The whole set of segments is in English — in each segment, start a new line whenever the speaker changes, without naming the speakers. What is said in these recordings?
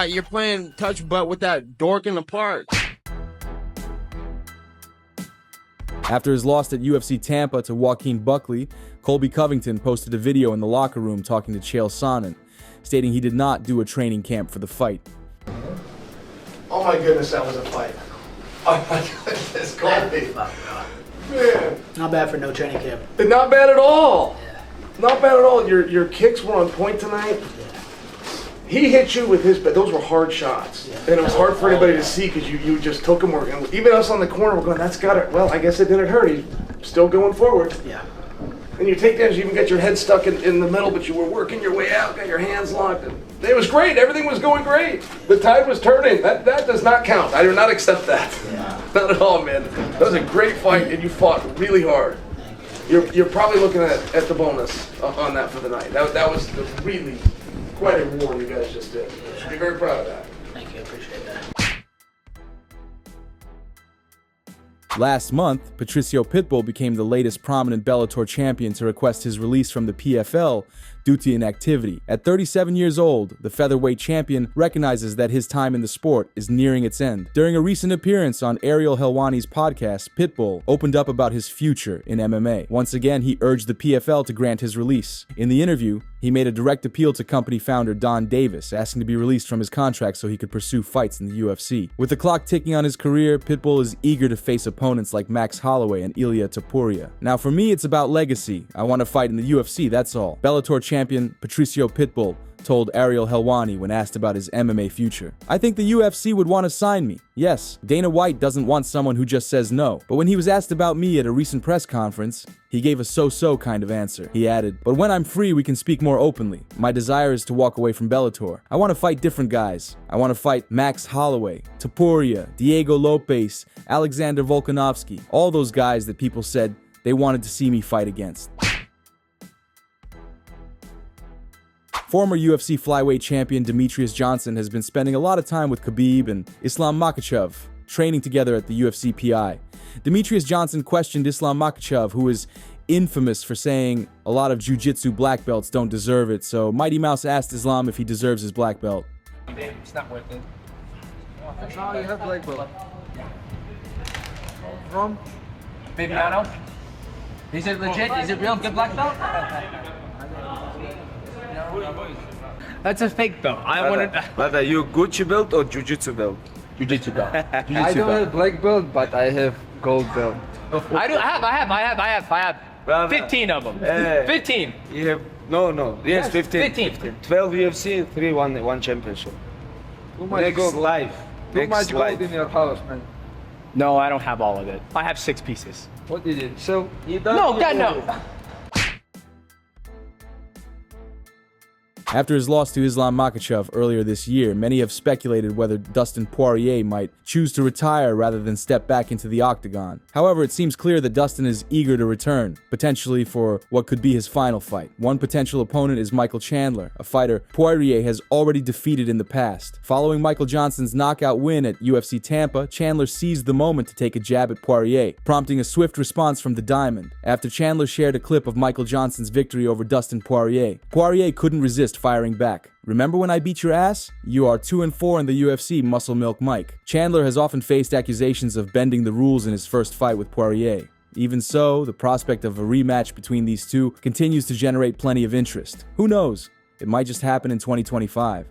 You're playing touch butt with that dork in the park.
After his loss at UFC Tampa to Joaquin Buckley, Colby Covington posted a video in the locker room talking to Chael Sonnen, stating he did not do a training camp for the fight.
Oh my goodness, that was a fight. Oh my goodness, Colby. Man.
Not bad for no training camp.
Not bad at all.
Yeah.
Not bad at all. Your kicks were on point tonight.
Yeah.
He hit you with his, but those were hard shots. Yeah. And it was hard for anybody to see because you just took him. Even us on the corner were going, that's got it. Well, I guess it didn't hurt. He's still going forward.
Yeah.
And your takedowns, you even got your head stuck in the middle, but you were working your way out, got your hands locked. And it was great. Everything was going great. The tide was turning. That does not count. I do not accept that. Yeah. Not at all, man. That was a great fight, and you fought really hard. You're probably looking at the bonus on that for the night. That was really quite a war you guys just did. You should be very proud of that.
Thank you. I appreciate that.
Last month, Patricio Pitbull became the latest prominent Bellator champion to request his release from the PFL due to inactivity. At 37 years old, the featherweight champion recognizes that his time in the sport is nearing its end. During a recent appearance on Ariel Helwani's podcast, Pitbull opened up about his future in MMA. Once again, he urged the PFL to grant his release. In the interview, he made a direct appeal to company founder Don Davis, asking to be released from his contract so he could pursue fights in the UFC. With the clock ticking on his career, Pitbull is eager to face opponents like Max Holloway and Ilia Topuria. Now for me, it's about legacy. I want to fight in the UFC, that's all. Bellator champion Patricio Pitbull told Ariel Helwani when asked about his MMA future. I think the UFC would want to sign me. Yes, Dana White doesn't want someone who just says no. But when he was asked about me at a recent press conference, he gave a so-so kind of answer. He added, "But when I'm free, we can speak more openly. My desire is to walk away from Bellator. I want to fight different guys. I want to fight Max Holloway, Topuria, Diego Lopez, Alexander Volkanovski, all those guys that people said they wanted to see me fight against." Former UFC flyweight champion Demetrious Johnson has been spending a lot of time with Khabib and Islam Makhachev, training together at the UFC PI. Demetrious Johnson questioned Islam Makhachev, who is infamous for saying a lot of Jiu Jitsu black belts don't deserve it, so Mighty Mouse asked Islam if he deserves his black belt.
It's not worth it.
That's all you have black belt. From?
Bibiano? Is it legit? Is it real good black belt? That's a fake belt. I want to.
But are you Gucci belt or Jiu Jitsu belt?
Jiu Jitsu belt.
I don't have black belt, but I have gold belt.
I have 15 of them. 15.
You have no. Yes, 15.
15.
12 UFC, 3 one championship.
Too much
Next
gold.
life.
Too
Next
much
life.
gold in your house, man.
No, I don't have all of it. I have 6 pieces.
What did it?
So you don't.
No, God, no.
After his loss to Islam Makhachev earlier this year, many have speculated whether Dustin Poirier might choose to retire rather than step back into the octagon. However, it seems clear that Dustin is eager to return, potentially for what could be his final fight. One potential opponent is Michael Chandler, a fighter Poirier has already defeated in the past. Following Michael Johnson's knockout win at UFC Tampa, Chandler seized the moment to take a jab at Poirier, prompting a swift response from the Diamond. After Chandler shared a clip of Michael Johnson's victory over Dustin Poirier, Poirier couldn't resist firing back. "Remember when I beat your ass? You are 2-4 in the UFC, Muscle Milk Mike." Chandler has often faced accusations of bending the rules in his first fight with Poirier. Even so, the prospect of a rematch between these two continues to generate plenty of interest. Who knows? It might just happen in 2025.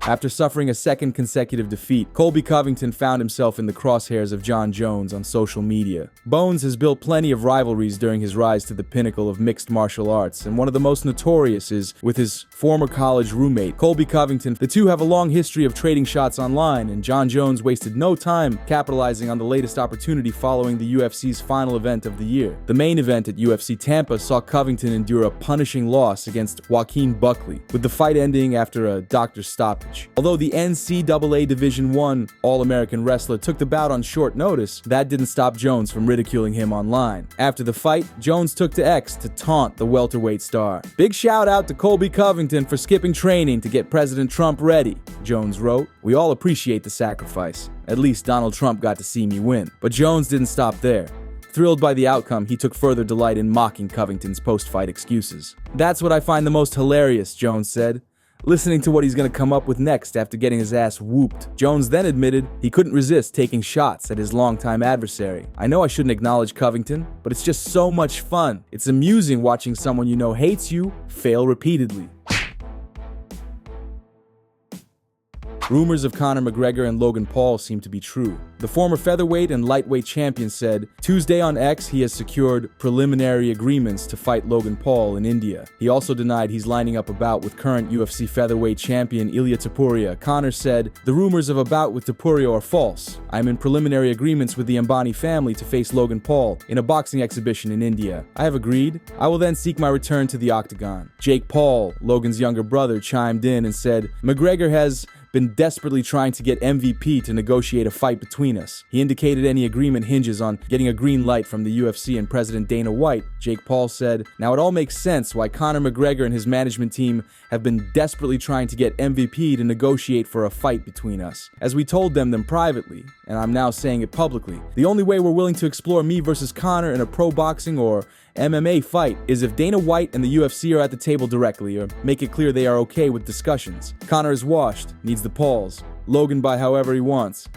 After suffering a second consecutive defeat, Colby Covington found himself in the crosshairs of Jon Jones on social media. Bones has built plenty of rivalries during his rise to the pinnacle of mixed martial arts, and one of the most notorious is with his former college roommate, Colby Covington. The two have a long history of trading shots online, and Jon Jones wasted no time capitalizing on the latest opportunity following the UFC's final event of the year. The main event at UFC Tampa saw Covington endure a punishing loss against Joaquin Buckley, with the fight ending after a doctor's stoppage. Although the NCAA Division I All-American wrestler took the bout on short notice, that didn't stop Jones from ridiculing him online. After the fight, Jones took to X to taunt the welterweight star. "Big shout out to Colby Covington for skipping training to get President Trump ready," Jones wrote. "We all appreciate the sacrifice. At least Donald Trump got to see me win." But Jones didn't stop there. Thrilled by the outcome, he took further delight in mocking Covington's post-fight excuses. "That's what I find the most hilarious," Jones said, listening to what he's going to come up with next after getting his ass whooped. Jones then admitted he couldn't resist taking shots at his longtime adversary. "I know I shouldn't acknowledge Covington, but it's just so much fun. It's amusing watching someone you know hates you fail repeatedly." Rumors of Conor McGregor and Logan Paul seem to be true. The former featherweight and lightweight champion said Tuesday on X he has secured preliminary agreements to fight Logan Paul in India. He also denied he's lining up a bout with current UFC featherweight champion Ilia Topuria. Conor said, "The rumors of a bout with Topuria are false. I'm in preliminary agreements with the Ambani family to face Logan Paul in a boxing exhibition in India. I have agreed. I will then seek my return to the octagon." Jake Paul, Logan's younger brother, chimed in and said, "McGregor has been desperately trying to get MVP to negotiate a fight between us. He indicated any agreement hinges on getting a green light from the UFC and President Dana White." Jake Paul said, "Now it all makes sense why Conor McGregor and his management team have been desperately trying to get MVP to negotiate for a fight between us. As we told them privately, and I'm now saying it publicly, the only way we're willing to explore me versus Conor in a pro boxing or MMA fight is if Dana White and the UFC are at the table directly or make it clear they are okay with discussions. Conor is washed, needs the pause. Logan by however he wants.